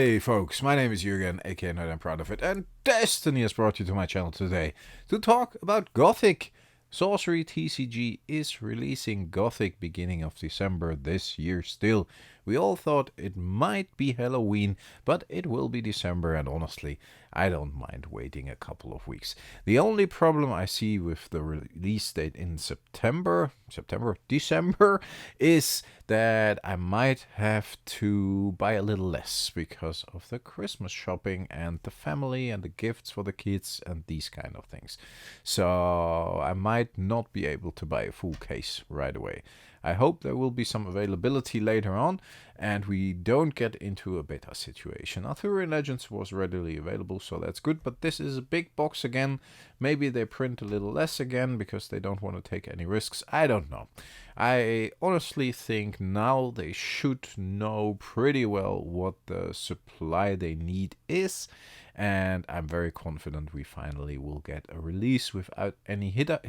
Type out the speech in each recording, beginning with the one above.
Hey folks, my name is Jürgen, aka Nerd and Proud of It, and Destiny has brought you to my channel today to talk about Gothic. Sorcery TCG is releasing Gothic beginning of December this year still. We all thought it might be Halloween, but it will be December, and honestly, I don't mind waiting a couple of weeks. The only problem I see with the release date in December, is that I might have to buy a little less because of the Christmas shopping and the family and the gifts for the kids and these kind of things. So I might not be able to buy a full case right away. I hope there will be some availability later on and we don't get into a beta situation. Arthurian Legends was readily available, so that's good, but this is a big box again. Maybe they print a little less again because they don't want to take any risks. I don't know. I honestly think now they should know pretty well what the supply they need is, and I'm very confident we finally will get a release without any hiccups.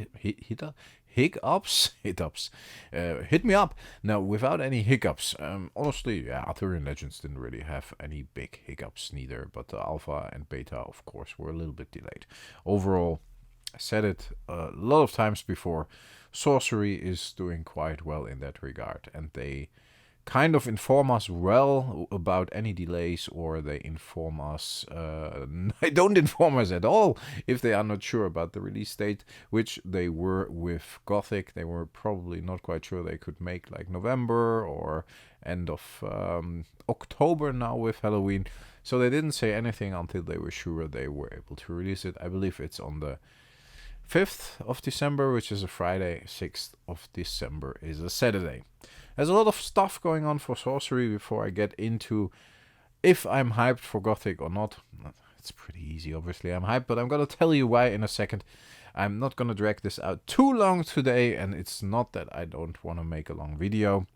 Hit me up. No, without any hiccups. Honestly, yeah, Arthurian Legends didn't really have any big hiccups neither, but the alpha and beta, of course, were a little bit delayed. Overall, I said it a lot of times before, Sorcery is doing quite well in that regard, and they kind of inform us well about any delays, or they inform us, they don't inform us at all if they are not sure about the release date, which they were with Gothic. They were probably not quite sure they could make like November or end of October now with Halloween. So they didn't say anything until they were sure they were able to release it. I believe it's on the 5th of December, which is a Friday. 6th of December is a Saturday. There's a lot of stuff going on for Sorcery before I get into if I'm hyped for Gothic or not. It's pretty easy, obviously I'm hyped, but I'm going to tell you why in a second. I'm not going to drag this out too long today, and it's not that I don't want to make a long video,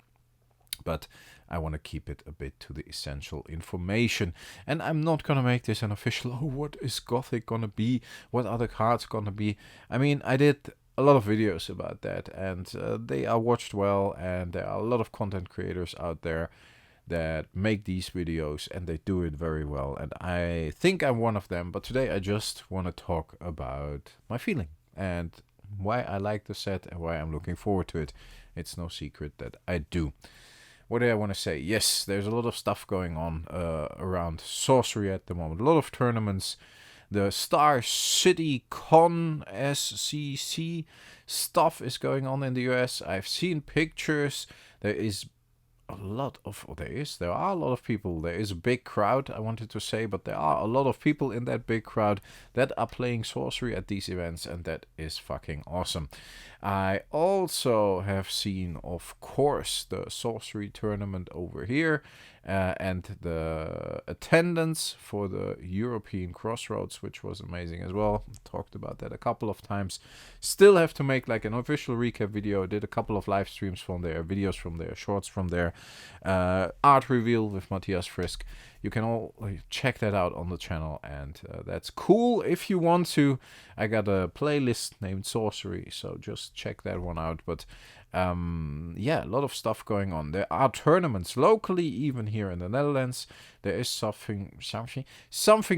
but I want to keep it a bit to the essential information. And I'm not going to make this an official, oh, what is Gothic going to be? What are the cards going to be? I mean, I did a lot of videos about that, and they are watched well, and there are a lot of content creators out there that make these videos, and they do it very well, and I think I'm one of them. But today I just want to talk about my feeling and why I like the set and why I'm looking forward to it. It's no secret that I do. What do I want to say? Yes, there's a lot of stuff going on around Sorcery at the moment. A lot of tournaments. The Star City Con SCC stuff is going on in the US. I've seen pictures. There is a lot of, there are a lot of people. There is a big crowd, I wanted to say, but there are a lot of people in that big crowd that are playing Sorcery at these events, and that is fucking awesome. I also have seen, of course, the Sorcery tournament over here, and the attendance for the European Crossroads, which was amazing as well. Talked about that a couple of times. Still have to make like an official recap video. Did a couple of live streams from there, videos from there, shorts from there, art reveal with Mathias Frisk. You can all check that out on the channel, and that's cool if you want to. I got a playlist named Sorcery, so just check that one out. But yeah, a lot of stuff going on. There are tournaments locally, even here in the Netherlands. There is something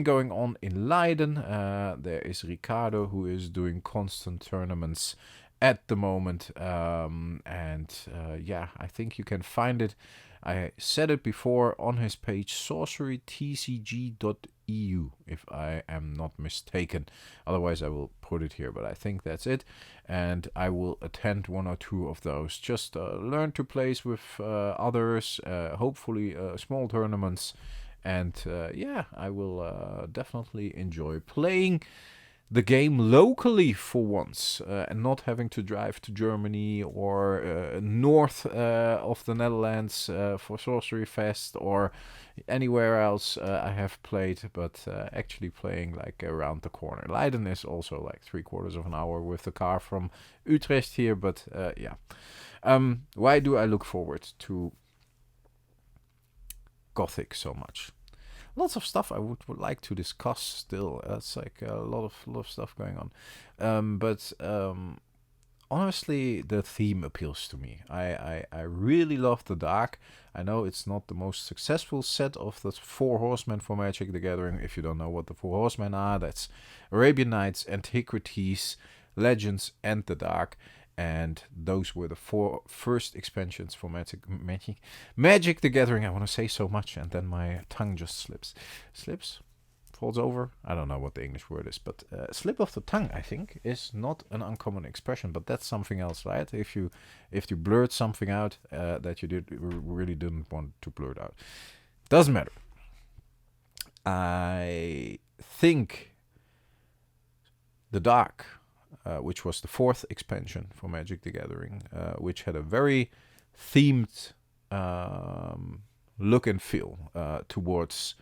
going on in Leiden. There is Ricardo, who is doing constant tournaments at the moment, and yeah, I think you can find it. I said it before on his page, sorcerytcg.eu, if I am not mistaken. Otherwise, I will put it here, but I think that's it. And I will attend one or two of those. Just learn to play with others, hopefully small tournaments. And yeah, I will definitely enjoy playing the game locally for once, and not having to drive to Germany or north of the Netherlands for Sorcery Fest or anywhere else I have played, but actually playing like around the corner. Leiden is also like 3/4 of an hour with the car from Utrecht here, but yeah. Why do I look forward to Gothic so much? Lots of stuff I would like to discuss still. It's like a lot of stuff going on. But honestly, the theme appeals to me. I really love the dark. I know it's not the most successful set of the four horsemen for Magic the Gathering. If you don't know what the four horsemen are, that's Arabian Nights, Antiquities, Legends, and the Dark. And those were the four first expansions for Magic the Gathering. I want to say so much, and then my tongue just slips, falls over. I don't know what the English word is, but slip of the tongue, I think, is not an uncommon expression. But that's something else, right? If you blurt something out that you really didn't want to blurt out, doesn't matter. I think the Dark, which was the fourth expansion for Magic the Gathering, which had a very themed look and feel towards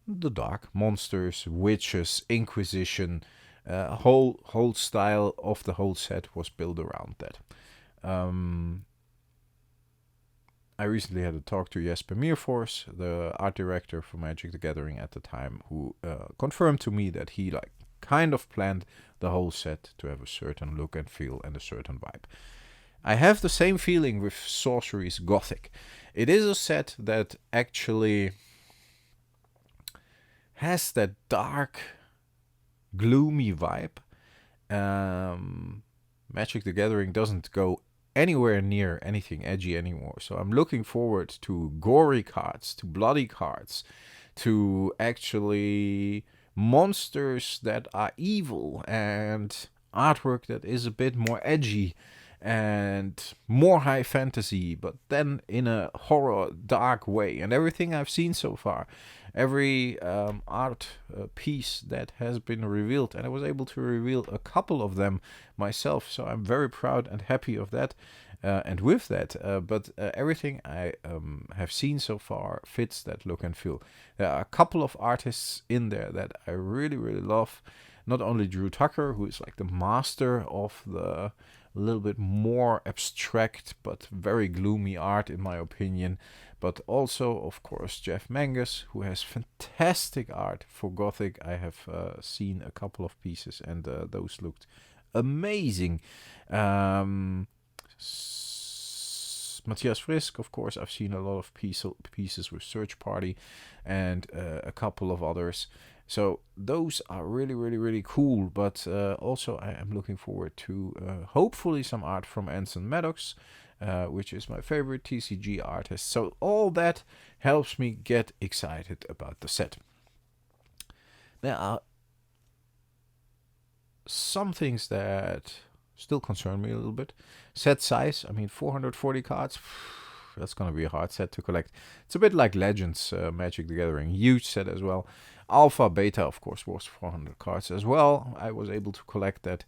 the dark, monsters, witches, Inquisition. Whole style of the whole set was built around that. I recently had a talk to Jesper Meerfors, the art director for Magic the Gathering at the time, who confirmed to me that he kind of planned the whole set to have a certain look and feel and a certain vibe. I have the same feeling with Sorcery's Gothic. It is a set that actually has that dark, gloomy vibe. Magic the Gathering doesn't go anywhere near anything edgy anymore. So I'm looking forward to gory cards, to bloody cards, to actually monsters that are evil, and artwork that is a bit more edgy and more high fantasy, but then in a horror dark way. And everything I've seen so far, every art piece that has been revealed, and I was able to reveal a couple of them myself, so I'm very proud and happy of that. And with that, but everything I have seen so far fits that look and feel. There are a couple of artists in there that I really, really love. Not only Drew Tucker, who is like the master of the little bit more abstract but very gloomy art, in my opinion, but also, of course, Jeff Mangus, who has fantastic art for Gothic. I have seen a couple of pieces, and those looked amazing. Mathias Frisk, of course, I've seen a lot of pieces with Search Party, and a couple of others. So those are really, really, really cool. But also I am looking forward to hopefully some art from Anson Maddox, which is my favorite TCG artist. So all that helps me get excited about the set. There are some things that still concern me a little bit. Set size, I mean, 440 cards. That's going to be a hard set to collect. It's a bit like Legends, Magic the Gathering. Huge set as well. Alpha, Beta, of course, was 400 cards as well. I was able to collect that.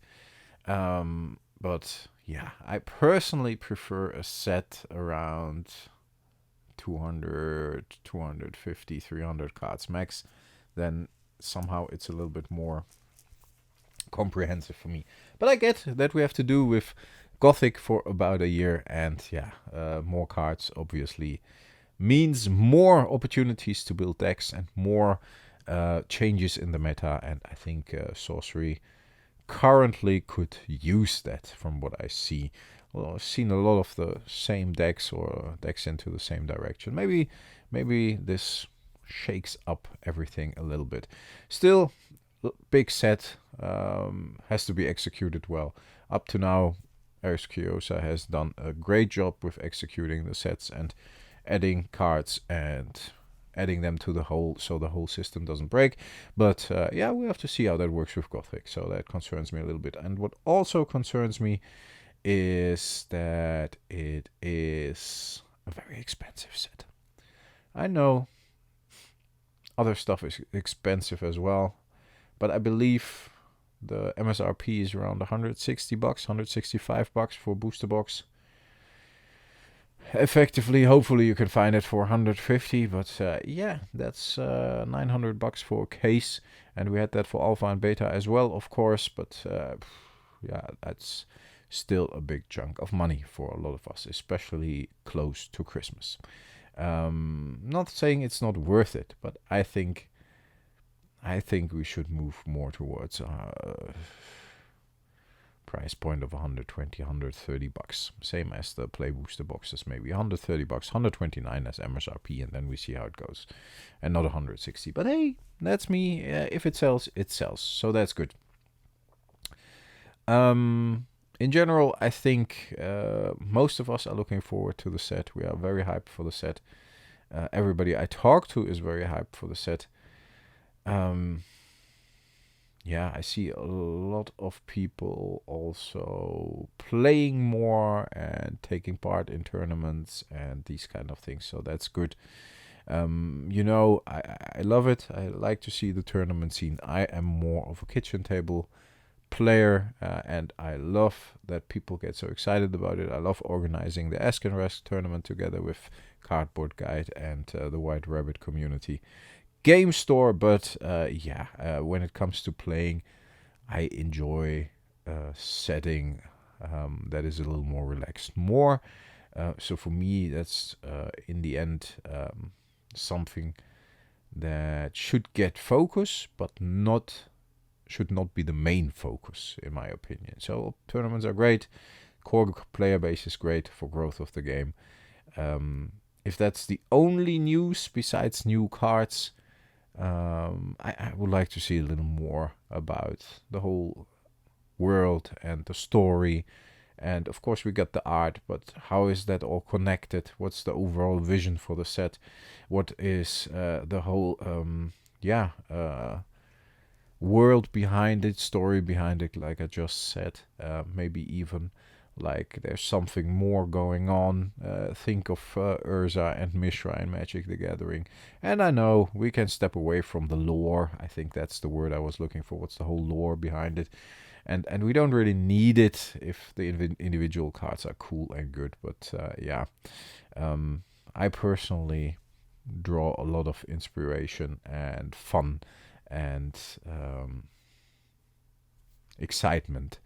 But yeah, I personally prefer a set around 200, 250, 300 cards max. Then somehow it's a little bit more comprehensive for me. But I get that we have to do with Gothic for about a year, and yeah, more cards obviously means more opportunities to build decks and more changes in the meta, and I think Sorcery currently could use that from what I see. Well, I've seen a lot of the same decks or decks into the same direction. Maybe this shakes up everything a little bit. Still, big set, has to be executed well. Up to now, Eric Kiosa has done a great job with executing the sets and adding cards and adding them to the whole, so the whole system doesn't break. But yeah, we have to see how that works with Gothic, so that concerns me a little bit. And what also concerns me is that it is a very expensive set. I know other stuff is expensive as well, but I believe the MSRP is around $160, $165 for a booster box. Effectively, hopefully you can find it for 150, but yeah, that's $900 for a case, and we had that for Alpha and Beta as well, of course, but yeah, that's still a big chunk of money for a lot of us, especially close to Christmas. Not saying it's not worth it, but I think we should move more towards price point of 120, 130 bucks. Same as the Play Booster boxes, maybe 130 bucks, 129 as MSRP, and then we see how it goes. And not 160. But hey, that's me. If it sells, it sells. So that's good. In general, I think most of us are looking forward to the set. We are very hyped for the set. Everybody I talk to is very hyped for the set. Yeah, I see a lot of people also playing more and taking part in tournaments and these kind of things. So that's good. You know, I love it. I like to see the tournament scene. I am more of a kitchen table player, and I love that people get so excited about it. I love organizing the Ask and Rest tournament together with Cardboard Guide and the White Rabbit community game store. But yeah, when it comes to playing, I enjoy setting that is a little more relaxed. So for me, that's in the end something that should get focus, but should not be the main focus, in my opinion. So tournaments are great. Core player base is great for growth of the game. If that's the only news besides new cards, I would like to see a little more about the whole world and the story. And of course we got the art, but how is that all connected? What's the overall vision for the set? What is the whole world behind it, story behind it, like I just said? Maybe even like there's something more going on. Think of Urza and Mishra in Magic the Gathering. And I know we can step away from the lore. I think that's the word I was looking for. What's the whole lore behind it? And we don't really need it if the individual cards are cool and good. But I personally draw a lot of inspiration and fun and excitement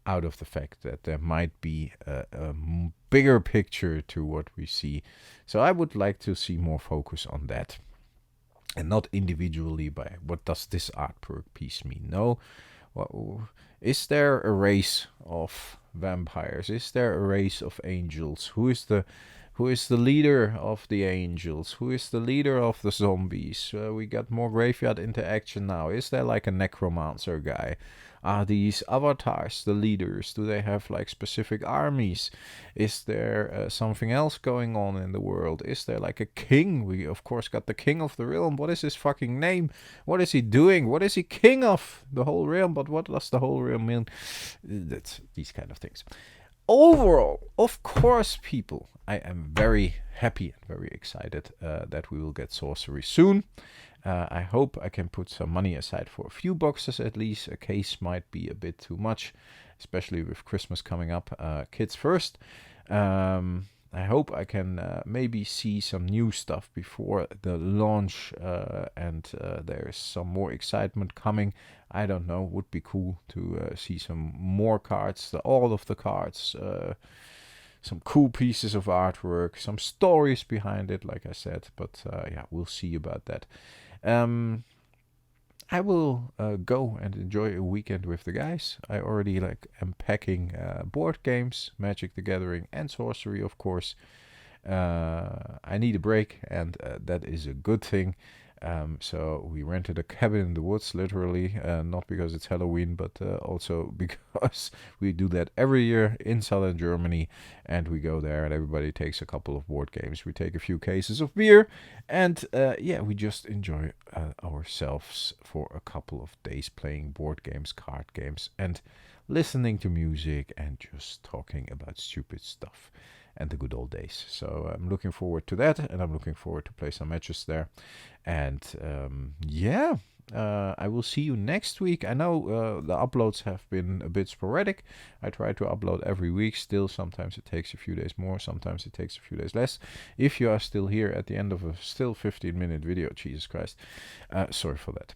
out of the fact that there might be a bigger picture to what we see. So I would like to see more focus on that, and not individually by what does this artwork piece mean. No, is there a race of vampires? Is there a race of angels? Who is the leader of the angels? Who is the leader of the zombies? We got more graveyard interaction now. Is there like a necromancer guy? Are these avatars the leaders? Do they have like specific armies? Is there something else going on in the world? Is there like a king? We of course got the king of the realm. What is his fucking name? What is he doing? What is he king of? The whole realm. But what does the whole realm mean? That's these kind of things. Overall, of course, people, I am very happy and very excited that we will get Sorcery soon. I hope I can put some money aside for a few boxes at least. A case might be a bit too much, especially with Christmas coming up. Kids first. I hope I can maybe see some new stuff before the launch, and there's some more excitement coming. I don't know, would be cool to see some more cards, all of the cards, some cool pieces of artwork, some stories behind it, like I said. But yeah, we'll see about that. I will go and enjoy a weekend with the guys. I already am packing board games, Magic the Gathering and Sorcery, of course. I need a break, and that is a good thing. So we rented a cabin in the woods, literally, not because it's Halloween, but also because we do that every year in southern Germany, and we go there and everybody takes a couple of board games. We take a few cases of beer, and we just enjoy ourselves for a couple of days playing board games, card games, and listening to music and just talking about stupid stuff and the good old days. So I'm looking forward to that, and I'm looking forward to play some matches there. And I will see you next week. I know the uploads have been a bit sporadic. I try to upload every week still. Sometimes it takes a few days more, sometimes it takes a few days less. If you are still here at the end of a still 15-minute video, Jesus Christ, sorry for that.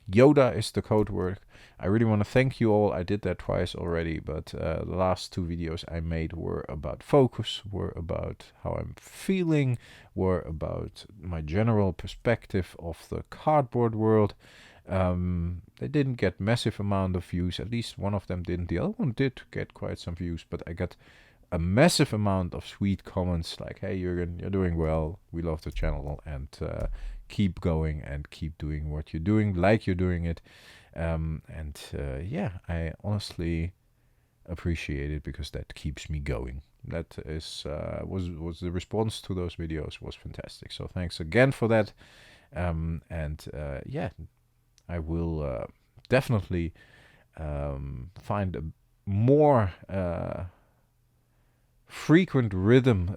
Yoda is the code word. I really want to thank you all. I did that twice already, but the last two videos I made were about focus, were about how I'm feeling, were about my general perspective of the cardboard world. They didn't get massive amount of views. At least one of them didn't. The other one did get quite some views, but I got a massive amount of sweet comments like, "Hey Jürgen, you're doing well. We love the channel, and keep going and keep doing what you're doing, like you're doing it." Yeah, I honestly appreciate it because that keeps me going. That is was the response to those videos was fantastic. So thanks again for that. Yeah, I will definitely find a more frequent rhythm,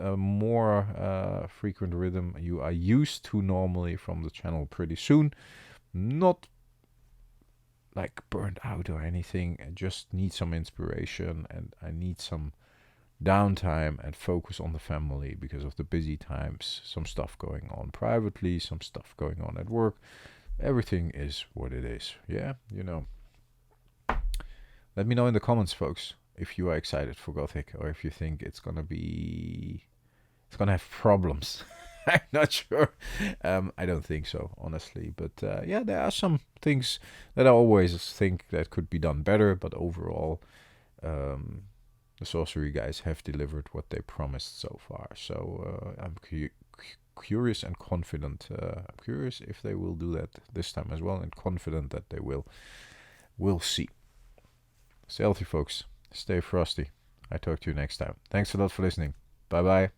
frequent rhythm you are used to normally from the channel pretty soon. Not like burnt out or anything. I just need some inspiration, and I need some downtime and focus on the family because of the busy times. Some stuff going on privately, some stuff going on at work. Everything is what it is. Yeah, you know. Let me know in the comments, folks, if you are excited for Gothic or if you think it's gonna have problems. I'm not sure. I don't think so, honestly. But yeah, there are some things that I always think that could be done better. But overall, the Sorcery guys have delivered what they promised so far. So I'm curious and confident. I'm curious if they will do that this time as well, and confident that they will. We'll see. Stay healthy, folks. Stay frosty. I talk to you next time. Thanks a lot for listening. Bye bye.